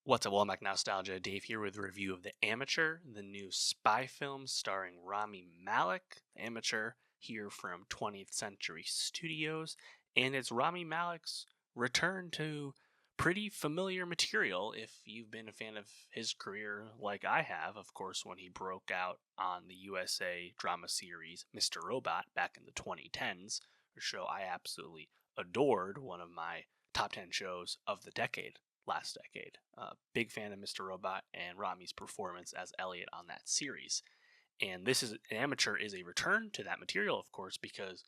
What's up, Womack Nowstalgia? Dave here with a review of The Amateur, the new spy film starring Rami Malek. The Amateur, here from 20th Century Studios, and it's Rami Malek's return to pretty familiar material if you've been a fan of his career like I have, of course, when he broke out on the USA drama series Mr. Robot back in the 2010s, a show I absolutely adored, one of my top 10 shows of the decade last decade. Big fan of Mr. Robot and Rami's performance as Elliot on that series. And this is Amateur is a return to that material, of course, because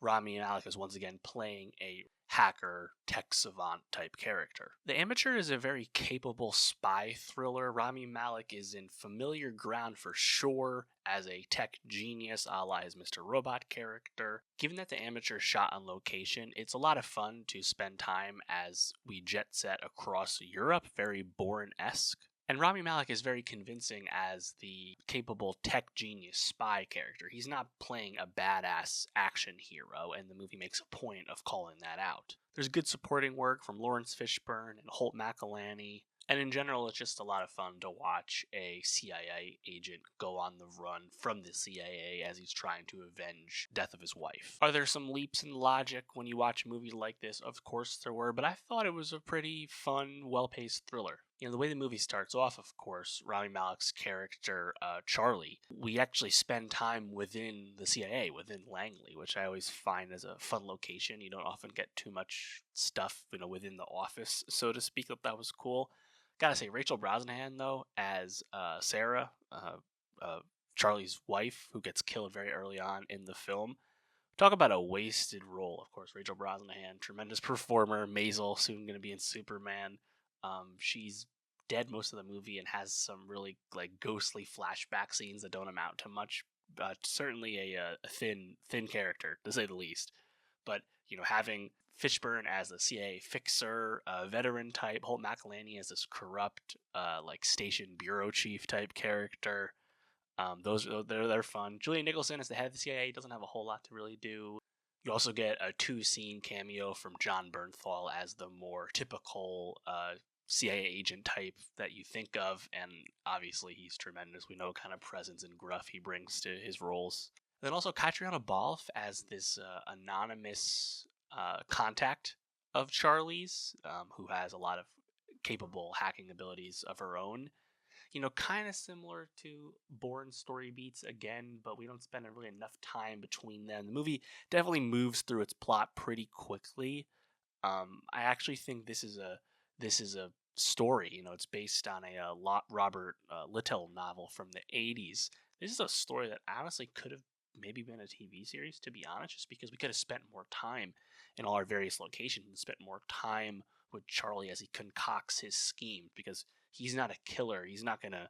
Rami Malek is once again playing a hacker, tech savant type character. The Amateur is a very capable spy thriller. Rami Malek is in familiar ground for sure as a tech genius, a la his Mr. Robot character. Given that The Amateur shot on location, it's a lot of fun to spend time as we jet set across Europe, very Bourne-esque. And Rami Malek is very convincing as the capable tech genius spy character. He's not playing a badass action hero, and the movie makes a point of calling that out. There's good supporting work from Lawrence Fishburne and Holt McCallany, and in general, it's just a lot of fun to watch a CIA agent go on the run from the CIA as he's trying to avenge the death of his wife. Are there some leaps in logic when you watch a movie like this? Of course there were, but I thought it was a pretty fun, well-paced thriller. You know, the way the movie starts off, of course, Rami Malek's character, Charlie, we actually spend time within the CIA, within Langley, which I always find as a fun location. You don't often get too much stuff, within the office, so to speak. That was cool. Gotta say, Rachel Brosnahan, though, as Sarah, Charlie's wife, who gets killed very early on in the film. Talk about a wasted role, of course. Rachel Brosnahan, tremendous performer. Maisel, soon going to be in Superman. She's dead most of the movie and has some really ghostly flashback scenes that don't amount to much. Certainly a thin character, to say the least. But having Fishburne as a CIA fixer, veteran type, Holt McCallany as this corrupt, station bureau chief type character. They're fun. Julian Nicholson as the head of the CIA doesn't have a whole lot to really do. You also get a 2-scene cameo from John Bernthal as the more typical CIA agent type that you think of, and obviously he's tremendous. We know what kind of presence and gruff he brings to his roles. Then also Catriona Balfe as this anonymous contact of Charlie's, who has a lot of capable hacking abilities of her own. Kind of similar to Bourne story beats again, but we don't spend really enough time between them. The movie definitely moves through its plot pretty quickly. I actually think this is a story. It's based on a Robert Littell novel from the 80s. This is a story that honestly could have maybe been a TV series, to be honest, just because we could have spent more time in all our various locations and spent more time with Charlie as he concocts his scheme, because he's not a killer. He's not going to,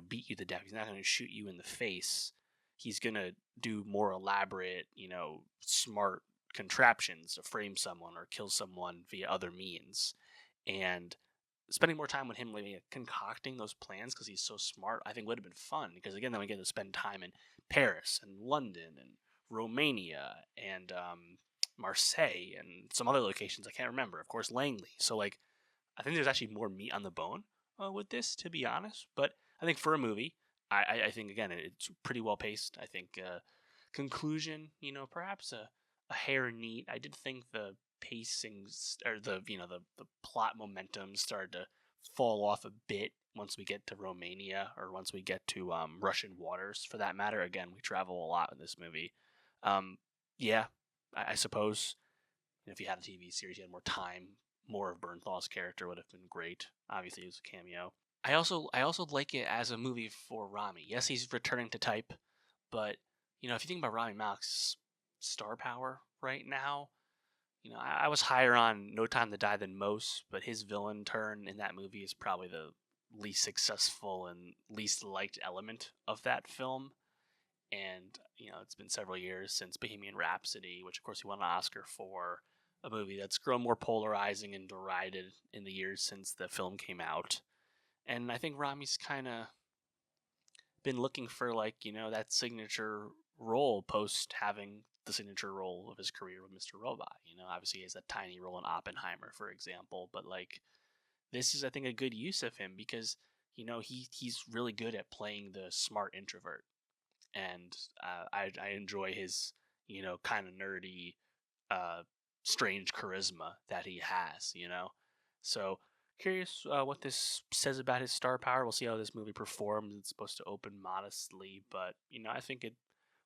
beat you to death. He's not going to shoot you in the face. He's going to do more elaborate, smart contraptions to frame someone or kill someone via other means. And spending more time with him, concocting those plans because he's so smart, I think would have been fun. Because again, then we get to spend time in Paris and London and Romania and Marseille and some other locations I can't remember. Of course, Langley. So I think there's actually more meat on the bone with this, to be honest. But I think for a movie, I think again it's pretty well paced. I think conclusion, perhaps a hair neat. I did think the pacing or the plot momentum started to fall off a bit once we get to Romania, or once we get to Russian waters, for that matter. Again, we travel a lot in this movie. Yeah, I suppose if you had a TV series, you had more time. More of Bernthal's character would have been great. Obviously, it was a cameo. I also like it as a movie for Rami. Yes, he's returning to type, but if you think about Rami Malek's star power right now, I was higher on No Time to Die than most, but his villain turn in that movie is probably the least successful and least liked element of that film. And it's been several years since Bohemian Rhapsody, which of course he won an Oscar for, a movie that's grown more polarizing and derided in the years since the film came out. And I think Rami's kind of been looking for that signature role post having the signature role of his career with Mr. Robot. Obviously he has a tiny role in Oppenheimer, for example, but this is, I think, a good use of him because he's really good at playing the smart introvert, and I enjoy his kind of nerdy, uh, strange charisma that he has. So curious what this says about his star power. We'll see how this movie performs. It's supposed to open modestly, but I think it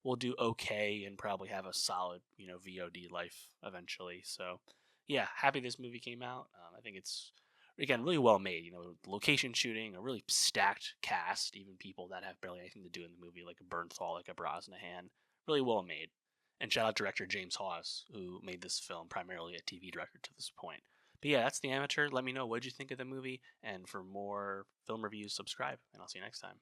will do okay and probably have a solid VOD life eventually. So yeah, happy this movie came out. I think it's again really well made. Location shooting, a really stacked cast, even people that have barely anything to do in the movie, like a Bernthal, like a Brosnahan, really well made. And shout out director James Hawes, who made this film, primarily a TV director to this point. But yeah, that's The Amateur. Let me know what you think of the movie, and for more film reviews, subscribe, and I'll see you next time.